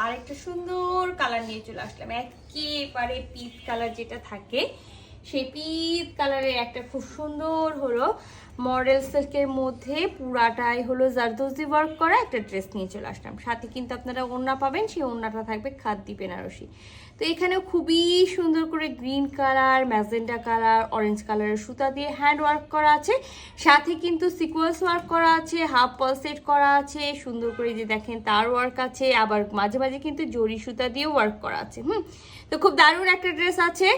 আর একটা সুন্দর কালার নিয়ে চলে আসলাম, একেবারে পিচ কালার যেটা থাকে সেই পিচ কালারের একটা খুব সুন্দর হলো মডেল সিল্কের মধ্যে পুরাটাই হলো জারদোজি ওয়ার্ক করা একটা ড্রেস নিয়ে চলে আসলাম। সাথে কিন্তু আপনারা ওড়না পাবেন, সেই ওড়নাটা থাকবে খাদ্দি বেনারসি। তো এখানেও খুবই সুন্দর করে green colour, magenta colour, orange কালারের সুতা দিয়ে হ্যান্ড ওয়ার্ক করা আছে, সাথে কিন্তু সিকোয়েন্স ওয়ার্ক করা আছে, হাফ পালসেট করা আছে, সুন্দর করে যে দেখেন তার ওয়ার্ক আছে, আবার মাঝে মাঝে কিন্তু জরি সুতা দিয়ে ওয়ার্ক করা আছে। তো খুব দারুণ একটা ড্রেস আছে,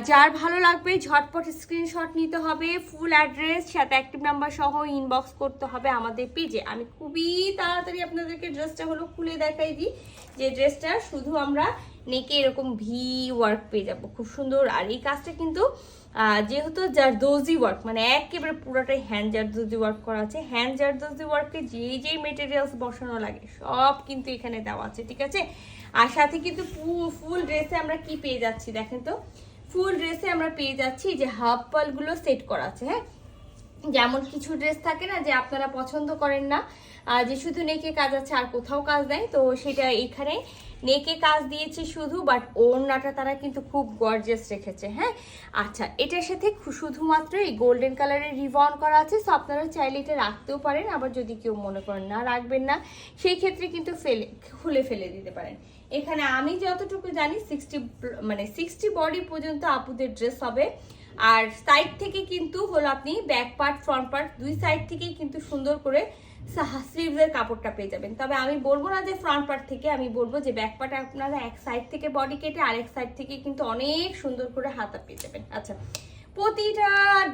যার ভালো লাগবে ঝটপট স্ক্রিনশট নিতে হবে, ফুল অ্যাড্রেস সাথে অ্যাক্টিভ নাম্বার সহ ইনবক্স করতে হবে আমাদের পেজে। আমি খুবই তাড়াতাড়ি আপনাদেরকে ড্রেসটা হলো খুলে দেখাই দিই, যে ড্রেসটা শুধু আমরা নেকে এরকম ভি ওয়ার্ক পেয়ে যাবো, খুব সুন্দর। আর এই কাজটা কিন্তু যেহেতু জারদোজি ওয়ার্ক, মানে একেবারে পুরোটাই হ্যান্ড জারদোজি ওয়ার্ক করা আছে। হ্যান্ড জারদোজি ওয়ার্কে যেই মেটেরিয়ালস বসানো লাগে সব কিন্তু এখানে দেওয়া আছে, ঠিক আছে। আর সাথে কিন্তু ফুল ড্রেসে আমরা কি পেয়ে যাচ্ছি দেখেন তো, ফুল ড্রেসে আমরা পেয়ে যাচ্ছি যে হাফ পালগুলো সেট করা আছে। হ্যাঁ, যেমন কিছু ড্রেস থাকে না যে আপনারা পছন্দ করেন না, যে শুধু নেকে কাজ আছে আর কোথাও কাজ নেই, তো সেটা এখানে নেকে কাজ দিয়েছি শুধু, বাট ওড়নাটা তারা কিন্তু খুব গর্জিয়াস রেখেছে। হ্যাঁ, আচ্ছা, এটার সাথে শুধুমাত্র এই গোল্ডেন কালারের রিবন করা আছে, সো আপনারা চাইলে এটা রাখতেও পারেন, আবার যদি কেউ মনে করেন না রাখবেন না সেই ক্ষেত্রে কিন্তু খুলে ফেলে দিতে পারেন। এখানে আমি যতটুকু জানি 60 বডি পর্যন্ত আপুদের ড্রেস হবে। আর সাইড থেকে কিন্তু হলো আপনি ব্যাক পার্ট ফ্রন্ট পার্ট দুই সাইড থেকেই কিন্তু সুন্দর করে স্লিভসের কাপড়টা পেয়ে যাবেন। তবে আমি বলবো না যে ফ্রন্ট পার্ট থেকে, আমি বলবো যে ব্যাক পার্টে আপনারা এক সাইড থেকে বডি কেটে আরেক সাইড থেকে কিন্তু অনেক সুন্দর করে হাতা পেয়ে যাবেন। আচ্ছা, প্রতিটা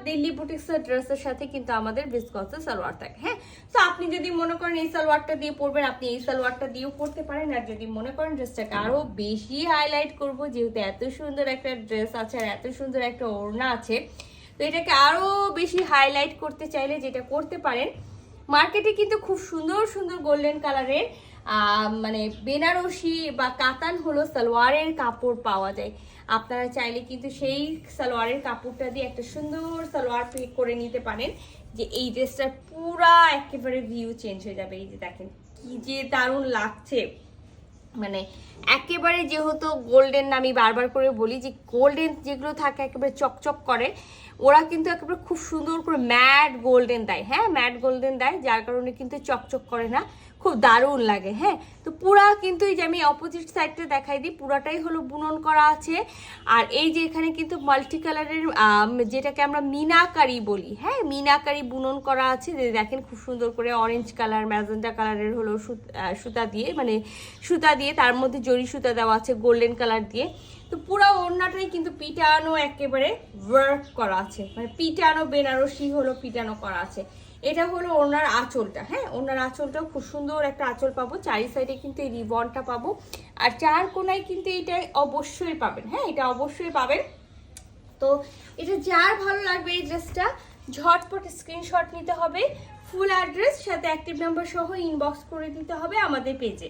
দিল্লি বুটিক্সের ড্রেসের সাথে কিন্তু আমাদের বিসকসের সালোয়ার থাকে। হ্যাঁ, তো আপনি যদি মনে করেন এই সালোয়ারটা দিয়ে পরবেন, আপনি এই সালোয়ারটা দিয়েও পরতে পারেন। আর যদি মনে করেন ড্রেসটাকে আরো বেশি হাইলাইট করবো, যেহেতু এত সুন্দর একটা ড্রেস আছে আর এত সুন্দর একটা ওড়না আছে, তো এটাকে আরো বেশি হাইলাইট করতে চাইলে যেটা করতে পারেন, মার্কেটে কিন্তু খুব সুন্দর সুন্দর গোল্ডেন কালারের মানে বেনারসি বা কাতান হলো সালোয়ারের কাপড় পাওয়া যায়। আপনারা চাইলে কিন্তু সেই সালোয়ারের কাপড়টা দিয়ে একটা সুন্দর সালোয়ার করে নিতে পারেন, যে এই ড্রেসটার পুরা একেবারে ভিউ চেঞ্জ হয়ে যাবে। এই যে দেখেন কি যে দারুণ লাগছে, মানে একেবারে যেহেতু গোল্ডেন, আমি বারবার করে বলি যে গোল্ডেন যেগুলো থাকে একেবারে চকচক করে, ওরা কিন্তু একেবারে খুব সুন্দর করে ম্যাট গোল্ডেন দেয়। হ্যাঁ, ম্যাট গোল্ডেন দেয়, যার কারণে কিন্তু চকচক করে না, খুব দারুণ লাগে। হ্যাঁ, তো পুরা কিন্তু এই যে আমি অপোজিট সাইডটা দেখাই দিই, পুরাটাই হলো বুনন করা আছে। আর এই যে এখানে কিন্তু মাল্টি কালারের যেটাকে আমরা মিনাকারি বলি, হ্যাঁ, মিনাকারি বুনন করা আছে। যে দেখেন খুব সুন্দর করে অরেঞ্জ কালার, ম্যাজেন্টা কালারের হলো সুতা দিয়ে, মানে সুতা দিয়ে তার মধ্যে জরি সুতা দেওয়া আছে গোল্ডেন কালার দিয়ে। তো পুরো ওড়নাটাই কিন্তু পিটানো একেবারে ওয়ার্ক করা আছে, মানে পিটানো বেনারসি হলো পিটানো করা আছে। এটা হলো ওনার আঁচলটা। হ্যাঁ, ওনার আঁচলটাও খুব সুন্দর একটা আঁচল পাবো, চারি সাইডে কিন্তু এই রিবনটা পাবো, আর চার কোনায় কিন্তু এটা অবশ্যই পাবেন। হ্যাঁ, এটা অবশ্যই পাবেন। তো এটা যার ভালো লাগবে এই ড্রেসটা ঝটপট স্ক্রিনশট নিতে হবে, ফুল অ্যাড্রেস সাথে অ্যাক্টিভ নাম্বার সহ ইনবক্স করে দিতে হবে আমাদের পেজে।